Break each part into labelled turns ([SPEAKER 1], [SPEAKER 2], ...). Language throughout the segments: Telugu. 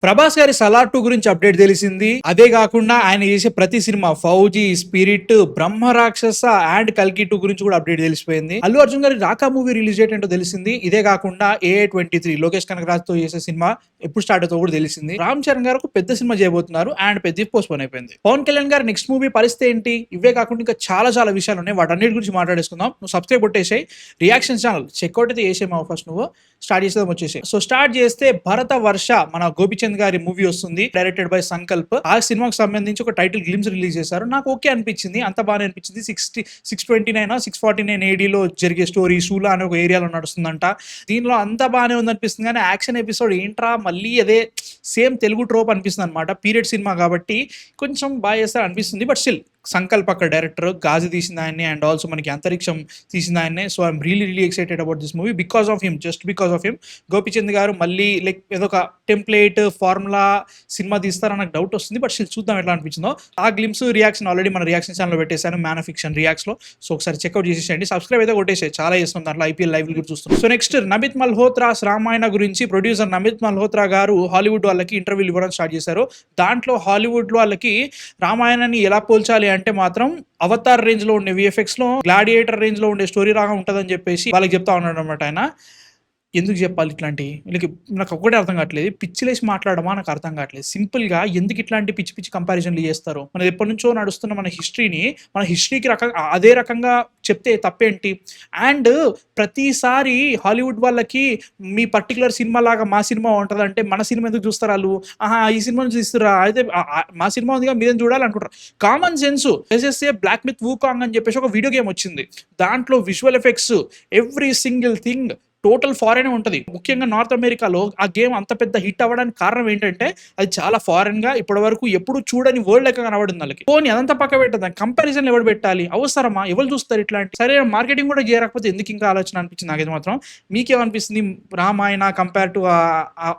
[SPEAKER 1] ప్రభాస్ గారి 'సలార్ 2' గురించి అప్డేట్ తెలిసింది. అదే గాకుండా ఆయన చేసే ప్రతి సినిమా 'ఫౌజీ', 'స్పిరిట్', 'బ్రహ్మరాక్షస' అండ్ 'కల్కి 2' గురించి కూడా అప్డేట్ తెలిసిపోయింది. అల్లు అర్జున్ గారి 'రాకా' మూవీ రిలీజ్ డేట్ ఏంటో తెలిసింది. ఇదే కాకుండా 'AA23' లోకేష్ కనగరాజ్ తో చేసే సినిమా ఎప్పుడు స్టార్ట్ అవుతుందో కూడా తెలిసింది. రామ్ చరణ్ గారు ఒక పెద్ద సినిమా చేయబోతున్నారు అండ్ పెద్ద పోస్ట్పోన్ అయిపోయింది. పవన్ కళ్యాణ్ గారి నెక్స్ట్ మూవీ పరిస్థితి ఏంటి? ఇవే కాకుండా ఇంకా చాలా చాలా విషయాలు ఉన్నాయి. వాటన్నిటి గురించి మాట్లాడేసుకుందాం. నువ్వు సబ్స్క్రైబ్ కొట్టేసాయి. రియాక్షన్ ఛానల్ చెక్అవుట్ అయితే చేసేమా ఫస్ట్ నువ్వు స్టార్ట్ చేసేదాం వచ్చేసి. సో స్టార్ట్ చేస్తే భరత వర్ష మన గోపిచంద్ గారి మూవీ వస్తుంది, డైరెక్టెడ్ బై సంకల్ప్. ఆ సినిమాకి సంబంధించి ఒక టైటిల్ గ్లిమ్స్ రిలీజ్ చేశారు. నాకు ఓకే అనిపించింది, అంత బాగా అనిపించింది. 629 649 ఏడీలో జరిగే స్టోరీ సూలా అనే ఒక ఏరియాలో నడుస్తుందంట. దీనిలో అంత బాగానే ఉంది అనిపిస్తుంది, కానీ యాక్షన్ ఎపిసోడ్ ఏంట్రా మళ్ళీ అదే సేమ్ తెలుగు ట్రోప్ అనిపిస్తుంది అనమాట. పీరియడ్ సినిమా కాబట్టి కొంచెం బాగా చేస్తారు అనిపిస్తుంది. బట్ స్టిల్ సంకల్ప్ అక్కడ డైరెక్టర్, గాజు తీసిన ఆయన్ని అండ్ ఆల్సో మనకి అంతరిక్షం తీసిన ఆయన్నే. So I'm really excited about this movie because of him, just because of him. Gopichand గారు మళ్ళీ లైక్ ఏదో ఒక టెంప్లేట్ ఫార్ములా సినిమా తీస్తారని నాకు డౌట్ వస్తుంది. బట్ స్టిల్ చూద్దాం ఎట్లా అనిపించిందో. ఆ గ్లిమ్స్ రియాక్షన్ ఆల్రెడీ మన రియాక్షన్ ఛానల్లో పెట్టేశాను, మ్యాన్ ఆఫ్ ఫిక్షన్ రియాక్స్ లో. సో ఒకసారి చెక్అవుట్ చేసేయండి. సబ్స్క్రైబ్ అయితే కొట్టేసాయి, చాలా చేస్తున్నాం దాంట్లో, ఐపీఎల్ లైవ్ కూడా చూస్తున్నాం. సో నెక్స్ట్ నమిత్ మల్హోత్రాస్ రామాయణ గురించి ప్రొడ్యూసర్ నమిత్ మల్హోత్రా గారు హాలీవుడ్ వాళ్ళకి ఇంటర్వ్యూలు ఇవ్వడం స్టార్ట్ చేశారు. దాంట్లో హాలీవుడ్ వాళ్ళకి రామాయణాన్ని ఎలా పోల్చాలి అంటే మాత్రం అవతార్ రేంజ్ లో ఉండే విఎఫ్ఎక్స్ లో గ్లాడియేటర్ రేంజ్ లో ఉండే స్టోరీ రాగా ఉంటుందని చెప్పేసి వాళ్ళకి చెప్తా ఉన్నాడు అనమాట ఆయన. ఎందుకు చెప్పాలి ఇట్లాంటి వీళ్ళకి? నాకు ఒకటే అర్థం కావట్లేదు, పిచ్చిలేసి మాట్లాడమా నాకు అర్థం కావట్లేదు. సింపుల్ గా ఎందుకు ఇట్లాంటి పిచ్చి పిచ్చి కంపారిజన్లు చేస్తారు? మన ఎప్పటి నుంచో నడుస్తున్న మన హిస్టరీకి అదే రకంగా చెప్తే తప్పేంటి? అండ్ ప్రతిసారి హాలీవుడ్ వాళ్ళకి మీ పర్టికులర్ సినిమా లాగా మా సినిమా ఉంటుంది అంటే మన సినిమా ఎందుకు చూస్తారు వాళ్ళు? ఈ సినిమా నుంచి చూస్తారా? అయితే మా సినిమా ఉందిగా మీరేం చూడాలి అనుకుంటారు. Common sense. SSA black myth Wukong అని చెప్పేసి ఒక వీడియో గేమ్ వచ్చింది. దాంట్లో visual effects every single thing total foreign ఉంటుంది. ముఖ్యంగా నార్త్ అమెరికాలో ఆ గేమ్ అంత పెద్ద హిట్ అవ్వడానికి కారణం ఏంటంటే అది చాలా ఫారెన్ గా ఇప్పటి వరకు ఎప్పుడు చూడని వరల్డ్ లెక్క కనబడింది వాళ్ళకి. పోనీ అదంతా పక్క పెట్టదా, కంపారిజన్ ఎవరు పెట్టాలి? అవసరమా? ఎవరు చూస్తారు ఇట్లాంటి? సరే మార్కెటింగ్ కూడా చేయకపోతే ఎందుకు ఇంకా ఆలోచన అనిపించింది నాకైతే మాత్రం. మీకేమనిపిస్తుంది? రామాయణ కంపేర్ టు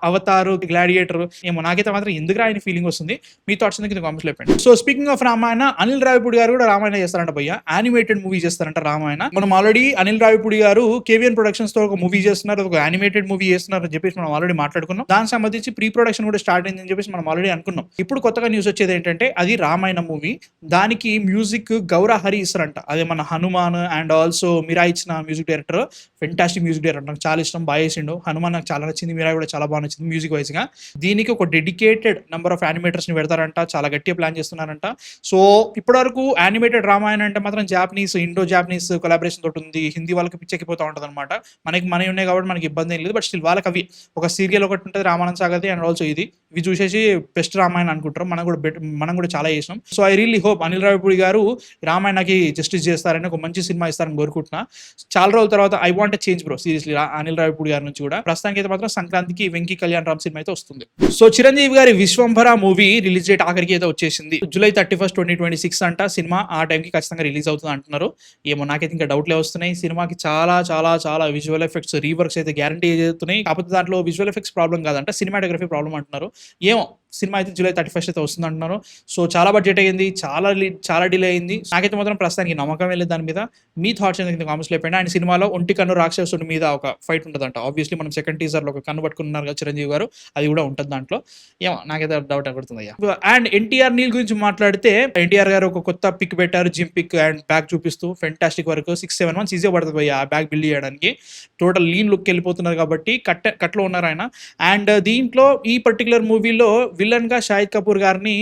[SPEAKER 1] అవతారు, గ్లాడియేటర్ ఏమో నాకైతే మాత్రం ఎందుకు ఆయన ఫీలింగ్ వస్తుంది. మీ థాట్స్ కింద కామెంట్స్ చెప్పండి. So speaking of Ramayana, Anil Ravipudi గారు కూడా రామాయణ చేస్తారంట భయ్య. యానిమేటెడ్ మూవీ చేస్తారంట రామాయణ. మనం ఆల్రెడీ అనిల్ రావిపూడి గారు కేవీఎన్ ప్రొడక్షన్స్ తో ఒక మూవీ చేస్తున్నారు, ఒక యానిమేటెడ్ మూవీ చేస్తున్నారు అని చెప్పేసి మనం ఆల్రెడీ మాట్లాడుకున్నాం. దానికి సంబంధించి ప్రీ ప్రొడక్షన్ కూడా స్టార్ట్ అయిందని చెప్పేసి మనం ఆల్రెడీ అనుకున్నాం. ఇప్పుడు కొత్తగా న్యూస్ వచ్చేది ఏంటంటే అది రామాయణ మూవీ, దానికి మ్యూజిక్ గౌరా హరి ఇస్తారంట. అదే మన హనుమాన్ అండ్ ఆల్సో మీరా ఇచ్చిన music director, fantastic music director, నాకు చాలా ఇష్టం, బాగా చేసిండు. హనుమాన్ నాకు చాలా నచ్చింది, మీరా కూడా చాలా బాగా నచ్చింది మ్యూజిక్ వైజ్ గా. దీనికి ఒక డెడికేటెడ్ నెంబర్ ఆఫ్ యానిమేటర్స్ ని పెడతారంట, చాలా గట్టిగా ప్లాన్ చేస్తున్నారంట. సో ఇప్పటి వరకు యానిమేటెడ్ రామాయణ అంటే మాత్రం జాపనీస్, ఇండో జాపనీస్ కొలాబరేషన్ తోటి ఉంది. హిందీ వాళ్ళకి పిచ్చెక్కిపోతా ఉంటుంది అనమాట. మనకి ఉన్నాయి కాబట్టి మనకి ఇబ్బంది ఏం లేదు. బట్ స్టిల్ వాళ్ళకి అవి ఒక సీరియల్ ఒకటి ఉంటుంది రామాయణం సాగది అండ్ ఆల్సో ఇవి చూసేసి బెస్ట్ రామాయణ అనుకుంటారు. మనం కూడా చాలా చేసాం. So I really hope Anil Ravipudi గారు రామాయణకి జస్టిస్ చేస్తారని, ఒక మంచి సినిమా ఇస్తారని కోరుకుంటున్నా. చాలా రోజుల తర్వాత I want change bro seriously Anil Ravipudi గారి నుంచి కూడా. ప్రస్తుతానికి అయితే మాత్రం సంక్రాంతికి వెంకీ కళ్యాణ్ రామ్ సినిమా అయితే వస్తుంది. సో చిరంజీవి గారి విశ్వంభర మూవీ రిలీజ్ డేట్ ఆఖరికి అయితే వచ్చేసింది. జూలై 31, 2026 అంట సినిమా. ఆ టైంకి ఖచ్చితంగా రిలీజ్ అవుతుంది అంటున్నారు. ఏమో నాకైతే ఇంకా డౌట్లే వస్తున్నాయి. సినిమాకి చాలా చాలా చాలా విజువల్ ఎఫెక్ట్స్ రీవర్క్స్ అయితే గ్యారంటీ చేస్తున్నాయి. కాకపోతే దాంట్లో విజువల్ ఎఫెక్ట్స్ ప్రాబ్లం కాదంట, సినిమాటోగ్రఫీ ప్రాబ్లం అంటున్నారు. ఏమో సినిమా అయితే జూలై 31 అయితే వస్తుంది అంటున్నారు. సో చాలా బడ్జెట్ అయ్యింది, చాలా డిలే అయింది. నాకైతే మాత్రం ప్రస్తుతానికి నమ్మకం వెళ్ళేది దాని మీద. మీ థాట్స్ ఎందుకు కామెంట్స్ లేపండి. అండ్ సినిమాలో ఒంటి కన్ను రాక్షసుడి మీద ఒక ఫైట్ ఉంటుందంట. ఆబ్వియస్లీ మనం సెకండ్ టీజర్ లో ఒక కన్ను పట్టుకున్నారు కదా చిరంజీవి గారు, అది కూడా ఉంటుంది దాంట్లో. ఏమో నాకైతే డౌట్ పడుతుంది అయ్యా. అండ్ ఎన్టీఆర్ నీల్ గురించి మాట్లాడితే ఎన్టీఆర్ గారు ఒక కొత్త పిక్ పెట్టారు, జిమ్ పిక్ అండ్ బ్యాగ్ చూపిస్తూ. Fantastic work. 6-7 months ఈజీగా పడుతుంది ఆ బ్యాగ్ బిల్డ్ చేయడానికి. టోటల్ లీన్ లుక్ వెళ్ళిపోతున్నారు కాబట్టి కట్లో ఉన్నారు ఆయన. అండ్ దీంట్లో ఈ పర్టికులర్ మూవీలో విలన్ గా షాహిద్ కపూర్ గారిని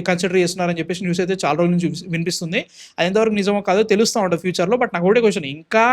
[SPEAKER 1] కన్సిడర్ చేస్తున్నారని చెప్పేసి న్యూస్ అయితే చాలా రోజుల నుంచి వినిపిస్తుంది. అది ఎంతవరకు నిజమో కాదో తెలుస్తూ ఉంటుంది ఫ్యూచర్లో. బట్ నాకు ఒకటే క్వశ్చన్, ఇంకా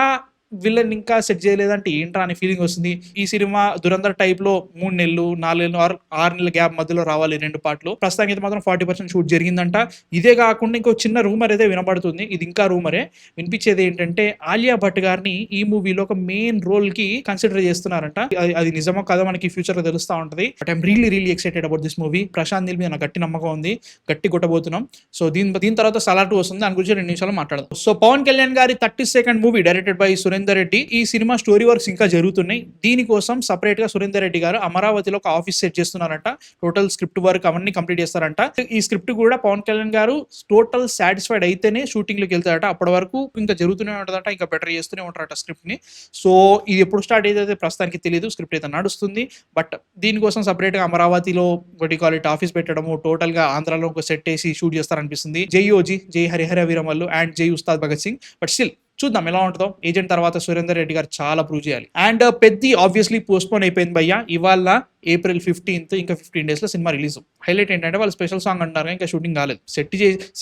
[SPEAKER 1] విలన్ ఇంకా సెట్ చేయలేదంటే ఏంట్రా అనే ఫీలింగ్ వస్తుంది. ఈ సినిమా దురంధర్ టైప్ లో 3 నెలలు 4 నెలలు 6 నెలల గ్యాప్ మధ్యలో రావాలి 2 పార్ట్లు. ప్రస్తుతానికి అయితే మాత్రం 40% షూట్ జరిగిందంట. ఇదే కాకుండా ఇంకో చిన్న రూమర్ అయితే వినబడుతుంది, ఇది ఇంకా రూమరే. వినిపించేది ఏంటంటే ఆలియా భట్ గారిని ఈ మూవీలో ఒక మెయిన్ రోల్ కి కన్సిడర్ చేస్తున్నారంట. అది నిజమో కాదో మనకి ఫ్యూచర్ లో తెలుస్తూ ఉంటది. But I'm really excited about this movie. Prashanth Neel మీద నాకు గట్టి నమ్మకం ఉంది, గట్టి కొట్టబోతున్నాం. సో దీని తర్వాత సలార్ 2 వస్తుంది, దాని గురించి 2 నిమిషాలు మాట్లాడదాం. సో పవన్ కళ్యాణ్ గారి 32nd movie directed by Surendra Surender Reddy. ఈ సినిమా స్టోరీ వర్క్స్ ఇంకా జరుగుతున్నాయి. దీనికోసం సపరేట్ గా సురేందర్ రెడ్డి గారు అమరావతిలో ఒక ఆఫీస్ సెట్ చేస్తున్నారంట. టోటల్ స్క్రిప్ట్ వర్క్ అవన్నీ కంప్లీట్ చేస్తారంట. ఈ స్క్రిప్ట్ కూడా పవన్ కళ్యాణ్ గారు టోటల్ సాటిస్ఫైడ్ అయితేనే షూటింగ్ లోకి వెళ్తారట. అప్పటి వరకు ఇంకా జరుగుతూనే ఉంటుందట, ఇంకా బెటర్ చేస్తూనే ఉంటారట స్క్రిప్ట్ ని. సో ఇది ఎప్పుడు స్టార్ట్ అయితే ప్రస్తుతానికి తెలియదు. స్క్రిప్ట్ అయితే నడుస్తుంది. బట్ దీనికోసం సపరేట్ గా అమరావతిలో ఒకటి కాలేట్ ఆఫీస్ పెట్టడము, టోటల్ గా ఆంధ్రాలో ఒక సెట్ వేసి షూట్ చేస్తారనిపిస్తుంది. జై ఓజీ, జై హరిహర వీరమల్లు అండ్ జై ఉస్తాద్ భగత్ సింగ్. బట్ స్టిల్ చూద్దాం ఎలా ఉంటుందో. ఏజెంట్ తర్వాత సురేందర్ రెడ్డి గారు చాలా ప్రూవ్ చేయాలి. అండ్ పెద్ది ఆబ్వియస్లీ పోస్ట్పోన్ అయిపోయింది భయ్య. ఇవాళ April 15th, ఇంకా 15 days లో సినిమా రిలీజ్. హైలైట్ ఏంటంటే వాళ్ళు స్పెషల్ సాంగ్ అంటారు, ఇంకా షూటింగ్ కాలేదు.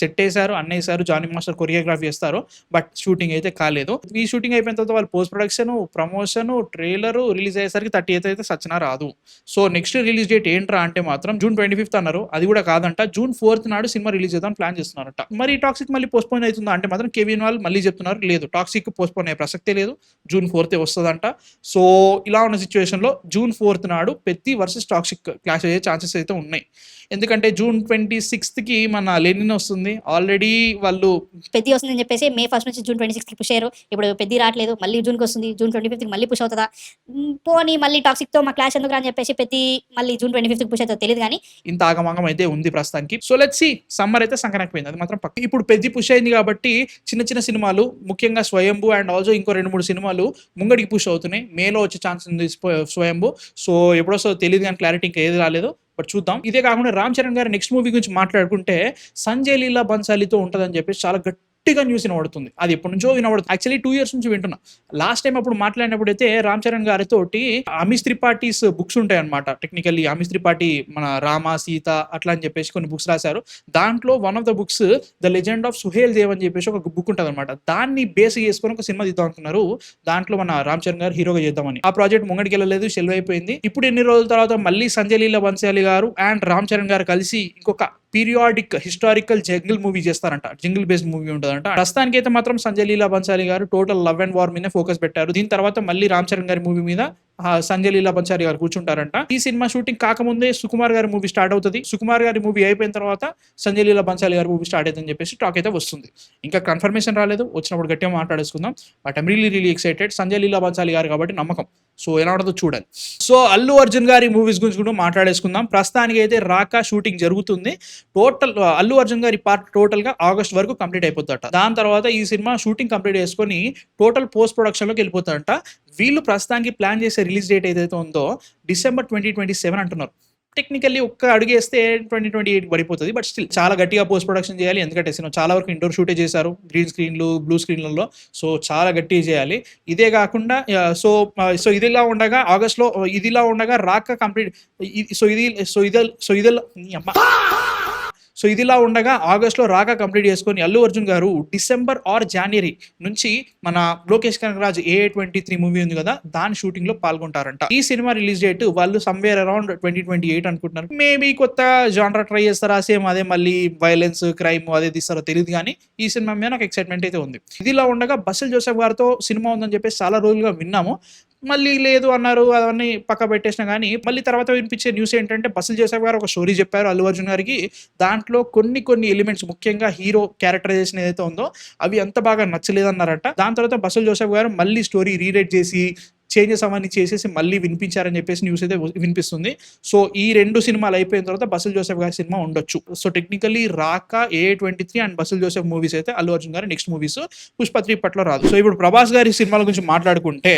[SPEAKER 1] సెట్ వేసారు, అన్నేసారు, జానీ మాస్టర్ కొరియోగ్రఫీ చేస్తారు, బట్ షూటింగ్ అయితే కాలేదు. ఈ షూటింగ్ అయిపోయిన తర్వాత వాళ్ళు post production, promotion, trailer release అయ్యేసరికి 30th అయితే సచ్చినా రాదు. సో నెక్స్ట్ రిలీజ్ డేట్ ఏంట్రా అంటే మాత్రం June 25th అన్నారు. అది కూడా కాదంట, June 4th నాడు సినిమా రిలీజ్ చేద్దాం ప్లాన్ చేస్తున్నారట. మరి టాక్సిక్ మళ్ళీ పోస్ట్పోన్ అవుతుందా అంటే మాత్రం కేవీఎన్ వాళ్ళు మళ్ళీ చెప్తున్నారు లేదు, టాక్సిక్ పోస్ట్పోన్ అయ్యే ప్రసక్తే లేదు, June 4th వస్తుందంట. సో ఇలా ఉన్న సిచ్యువేషన్ లో June 4th నాడు పెద్ది వర్సెస్ టాక్సిక్ క్లాష్ అయ్యే ఛాన్సెస్ అయితే ఉన్నాయి. ఎందుకంటే June 26th కి మన లెనిన్ వస్తుంది. ఆల్రెడీ వాళ్ళు
[SPEAKER 2] పెద్ది వస్తుందని చెప్పేసి May 1st నుంచి June 26th కి పుష్ అయ్యారు. ఇప్పుడు పెద్ది రావట్లేదు, మళ్ళీ జూన్కి వస్తుంది, June 25th కి మళ్ళీ పుష్ అవుతుందా, పోనీ మళ్ళీ టాక్సిక్ తో మా క్లాష్ ఎందుకు అని చెప్పేసి పెద్ది మళ్ళీ June 25th కి పుష్ అవుతుందో తెలియదు. కానీ
[SPEAKER 1] ఇంత ఆగమాగం అయితే ఉంది ప్రస్తుతానికి. సో లెట్స్ సీ, సమ్మర్ అయితే సంకనకపోయింది, అది మాత్రం పక్క. ఇప్పుడు పెద్ది పుష్ అయింది కాబట్టి చిన్న చిన్న సినిమాలు, ముఖ్యంగా స్వయంభూ అండ్ ఆల్సో ఇంకో 2-3 సినిమాలు ముంగడికి పుష్ అవుతున్నాయి. మేలో వచ్చే ఛాన్స్ ఉంది స్వయంభూ. సో ఎప్పుడొస్తో తెలియదు కానీ క్లారిటీ ఇంకా ఏది రాలేదు, బట్ చూద్దాం. ఇదే కాకుండా రామ్ చరణ్ గారి నెక్స్ట్ మూవీ గురించి మాట్లాడుకుంటే సంజయ్ లీలా బన్సాలీతో ఉంటుందని చెప్పేసి చాలా గట్టిగా న్యూస్ వినబడుతుంది. అది ఎప్పటి నుంచో వినబడుతుంది. యాక్చువల్లీ 2 years నుంచి వింటున్నా. లాస్ట్ టైం అప్పుడు మాట్లాడినప్పుడు అయితే రామ్ చరణ్ గారితో అమిష్ త్రిపాఠీస్ బుక్స్ ఉంటాయి అనమాట. టెక్నికల్లీ అమిష్ త్రిపాఠి మన రామ, సీత అట్లా అని చెప్పేసి కొన్ని బుక్స్ రాశారు. దాంట్లో one of the books the legend of Suheldev అని చెప్పేసి ఒక బుక్ ఉంటుంది అనమాట. దాన్ని బేస్ చేసుకొని ఒక సినిమా తీద్దాం అనుకున్నారు. దాంట్లో మన రామ్ చరణ్ గారు హీరోగా చేద్దామని. ఆ ప్రాజెక్ట్ ముంగడికి వెళ్ళలేదు, షెల్వ్ అయిపోయింది. ఇప్పుడు ఎన్ని రోజుల తర్వాత మళ్ళీ సంజయ్ లీలా బన్సాలి గారు అండ్ రామ్ చరణ్ గారు కలిసి ఇంకొక పీరియాడిక్ హిస్టారికల్ జంగిల్ మూవీ చేస్తారంట. జంగిల్ బేస్డ్ మూవీ ఉంటుందంట. ప్రస్తుతానికి అయితే మాత్రం సంజయ్ లీలా బన్సాలి గారు టోటల్ లవ్ అండ్ వార్ మీద ఫోకస్ పెట్టారు. దీని తర్వాత మళ్ళీ రామ్ చరణ్ గారి మూవీ మీద సంజయ్ లీలా బన్సాలి గారు కూర్చుంటారంట. ఈ సినిమా షూటింగ్ కాకముందే సుకుమార్ గారి మూవీ స్టార్ట్ అవుతుంది. సుకుమార్ గారి మూవీ అయిపోయిన తర్వాత సంజయ్ లీలా బన్సాలి గారి మూవీ స్టార్ట్ అవుతుందని చెప్పేసి టాక్ అయితే వస్తుంది. ఇంకా కన్ఫర్మేషన్ రాలేదు, వచ్చినప్పుడు గట్టిగా మాట్లాడేసుకుందాం. But I'm really excited. Sanjay Leela Bhansali గారు కాబట్టి నమ్మకం. సో ఎలా ఉంటుందో చూడాలి. సో అల్లు అర్జున్ గారి మూవీస్ గురించి కూడా మాట్లాడేసుకుందాం. ప్రస్తుతానికి అయితే రాకా షూటింగ్ జరుగుతుంది. టోటల్ అల్లు అర్జున్ గారి పార్ట్ టోటల్ గా August వరకు కంప్లీట్ అయిపోతాడట. దాని తర్వాత ఈ సినిమా షూటింగ్ కంప్లీట్ చేసుకొని టోటల్ పోస్ట్ ప్రొడక్షన్ లోకి వెళ్ళిపోతాడంట. వీళ్ళు ప్రస్తుతానికి ప్లాన్ చేసే రిలీజ్ డేట్ ఏదైతే ఉందో December 2027 అంటున్నారు. టెక్నికల్లీ ఒక్క అడుగేస్తే 2028 పడిపోతుంది. బట్ స్టిల్ చాలా గట్టిగా పోస్ట్ ప్రొడక్షన్ చేయాలి. ఎందుకంటే సినిమా చాలా వరకు ఇండోర్ షూటే చేశారు, గ్రీన్ స్క్రీన్లు, బ్లూ స్క్రీన్లలో. సో చాలా గట్టిగా చేయాలి. ఇదే కాకుండా సో ఇదిలా ఉండగా ఆగస్ట్లో ఇదిలా ఉండగా రాక కంప్లీట్ సో ఇదిలా ఉండగా ఆగస్ట్లో రాక కంప్లీట్ చేసుకొని అల్లు అర్జున్ గారు December or January నుంచి మన లోకేష్ కనగరాజ్ AA23 మూవీ ఉంది కదా, దాని షూటింగ్ లో పాల్గొంటారంట. ఈ సినిమా రిలీజ్ డేట్ వాళ్ళు సమ్వేర్ అరౌండ్ 2028 అనుకుంటున్నారు. మేబీ కొత్త జానరా ట్రై చేస్తారా, సేమ్ అదే మళ్ళీ వైలెన్స్, క్రైమ్ అదే తీస్తారో తెలియదు. కానీ ఈ సినిమా మీద నాకు ఎక్సైట్మెంట్ అయితే ఉంది. ఇదిలా ఉండగా బసిల్ జోసెఫ్ గారితో సినిమా ఉందని చెప్పేసి చాలా రోజులుగా విన్నాము. మళ్ళీ లేదు అన్నారు, అవన్నీ పక్క పెట్టేసినా. కానీ మళ్ళీ తర్వాత వినిపించే న్యూస్ ఏంటంటే బసిల్ జోసెఫ్ గారు ఒక స్టోరీ చెప్పారు అల్లు అర్జున్ గారికి. దాంట్లో కొన్ని ఎలిమెంట్స్, ముఖ్యంగా హీరో క్యారెక్టరైజేషన్ ఏదైతే ఉందో అవి అంత బాగా నచ్చలేదన్నారట. దాని తర్వాత బసిల్ జోసెఫ్ గారు మళ్ళీ స్టోరీ రీరైట్ చేసి చేంజెస్ అవన్నీ చేసేసి మళ్ళీ వినిపించారని చెప్పేసి న్యూస్ అయితే వినిపిస్తుంది. సో ఈ 2 సినిమాలు అయిపోయిన తర్వాత బసిల్ జోసెఫ్ గారి సినిమా ఉండొచ్చు. So technically Raka, AA23 and Basil Joseph movies అయితే అల్లు అర్జున్ గారి నెక్స్ట్ మూవీస్. పుష్ప 3 పట్ల రాదు. సో ఇప్పుడు ప్రభాస్ గారి సినిమాల గురించి మాట్లాడుకుంటే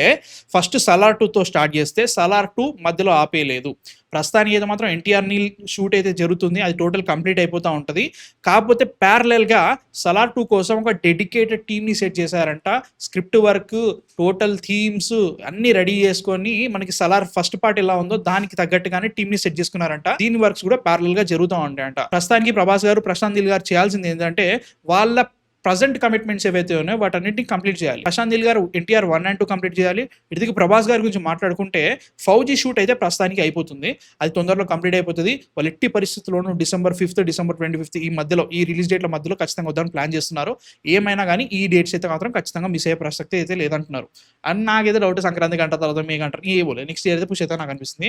[SPEAKER 1] ఫస్ట్ సలార్ 2తో స్టార్ట్ చేస్తే సలార్ 2 మధ్యలో ఆపేయలేదు. ప్రస్తుతానికి అయితే మాత్రం ఎన్టీఆర్ నీల్ షూట్ అయితే జరుగుతుంది. అది టోటల్ కంప్లీట్ అయిపోతూ ఉంటుంది. కాకపోతే ప్యారలల్ గా సలార్ 2 కోసం ఒక డెడికేటెడ్ టీమ్ ని సెట్ చేశారంట. స్క్రిప్ట్ వర్క్, టోటల్ థీమ్స్ అన్ని రెడీ చేసుకొని మనకి సలార్ ఫస్ట్ పార్ట్ ఎలా ఉందో దానికి తగ్గట్టుగానే టీమ్ ని సెట్ చేసుకున్నారంట. దీని వర్క్స్ కూడా ప్యారలల్ గా జరుగుతూ ఉంటాయంట. ప్రస్తుతానికి ప్రభాస్ గారు, ప్రశాంత్ నీల్ గారు చేయాల్సింది ఏంటంటే వాళ్ళ ప్రజెంట్ కమిట్మెంట్స్ ఏవైతే ఉన్నాయో వాటన్నింటిని కంప్లీట్ చేయాలి. ప్రశాంత్ నీల్ గారు NTR 1 and 2 కంప్లీట్ చేయాలి. ఇదికి ప్రభాస్ గారి గురించి మాట్లాడుకుంటే ఫౌజీ షూట్ అయితే ప్రస్తుతానికి అయిపోతుంది. అది తొందరలో కంప్లీట్ అయిపోతుంది. వాళ్ళు ఎట్టి పరిస్థితుల్లోనూ December 5th, December 25th ఈ మధ్యలో, ఈ రిలీజ్ డేట్ల మధ్యలో ఖచ్చితంగా వద్దని ప్లాన్ చేస్తున్నారు. ఏమైనా కానీ ఈ డేట్స్ అయితే మాత్రం ఖచ్చితంగా మిస్ అయ్యే ప్రసక్తి అయితే లేదంటున్నారు. అండ్ నాకైతే డౌట్ సంక్రాంతి గంట తర్వాత మీ గంట ఏవోలే నెక్స్ట్ ఇయర్ అయితే పుష్ అయితే నాకు అనిపిస్తుంది.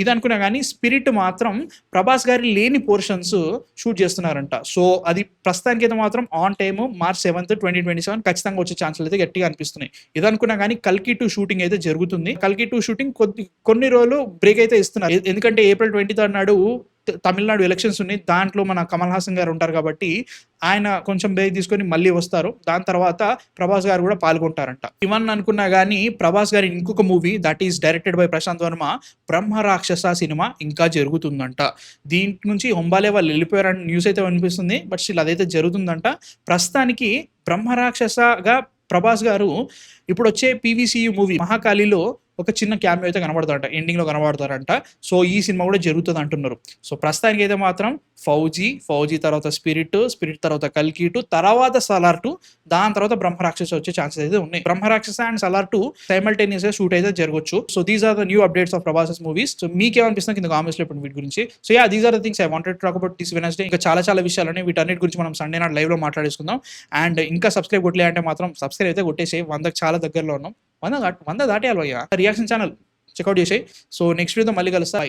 [SPEAKER 1] ఇది అనుకున్నా కానీ స్పిరిట్ మాత్రం ప్రభాస్ గారి లేని పోర్షన్స్ షూట్ చేస్తున్నారంట. సో అది ప్రస్తుతానికి అయితే మాత్రం ఆన్ టైమ్ మార్చ్ 7th 2027 ఖచ్చితంగా వచ్చే ఛాన్సులు అయితే గట్టిగా అనిపిస్తున్నాయి. ఇదనుకున్నా కానీ కల్కి 2 షూటింగ్ అయితే జరుగుతుంది. కల్కి 2 షూటింగ్ కొన్ని రోజులు బ్రేక్ అయితే ఇస్తున్నారు. ఎందుకంటే ఏప్రిల్ 23 నాడు తమిళనాడు ఎలక్షన్స్ ఉన్నాయి. దాంట్లో మన కమల్ హాసన్ గారు ఉంటారు కాబట్టి ఆయన కొంచెం బ్రేక్ తీసుకొని మళ్ళీ వస్తారు. దాని తర్వాత ప్రభాస్ గారు కూడా పాల్గొంటారంట. ఇవన్నీ అనుకున్నా కానీ ప్రభాస్ గారి ఇంకొక movie that is directed by Prashanth Varma Brahma Rakshasa cinema ఇంకా జరుగుతుందంట. దీంట్ నుంచి హొంబాలే వాళ్ళు వెళ్ళిపోయారని న్యూస్ అయితే వినిపిస్తుంది. బట్ స్టిల్ అదైతే జరుగుతుందంట. ప్రస్తుతానికి బ్రహ్మ రాక్షసగా ప్రభాస్ గారు ఇప్పుడు వచ్చే పీవీసీయూ మూవీ మహాకాళిలో ఒక చిన్న క్యామియో అయితే కనబడతారంట, ఎండింగ్ లో కనబడతారంట. సో ఈ సినిమా కూడా జరుగుతుంది అంటున్నారు. సో ప్రస్తుతానికి అయితే మాత్రం ఫౌజీ తర్వాత స్పిరిట్ తర్వాత కల్కి 2 తర్వాత సలార్ 2 దాని తర్వాత బ్రహ్మరాక్షస వచ్చే ఛాన్సెస్ అయితే ఉన్నాయి. బ్రహ్మరాక్షస అండ్ సలార్ 2 సైమల్టేనియస్ గా షూట్ అయితే జరగవచ్చు. So these are the new updates of Prabhas movies. So మీకేమనిపిస్తుంది కింద కామెంట్స్ లో వీటి గురించి. So yeah, these are the things I wanted to talk about this Wednesday. ఇంకా చాలా విషయాలని వీటన్నిటి గురించి మనం సండే నాడు లైవ్ లో మాట్లాడేసుకుందాం. అండ్ ఇంకా సబ్స్క్రైబ్ కొట్టలే అంటే మాత్రం సబ్స్క్రైబ్ అయితే కొట్టేసి 100కి చాలా దగ్గరలో ఉన్నాం. 100 దాటేయాలి. రియాక్షన్ ఛానల్ చెక్అవుట్ చేసాయి. సో నెక్స్ట్ వీడియోతో మళ్ళీ కలుస్తా.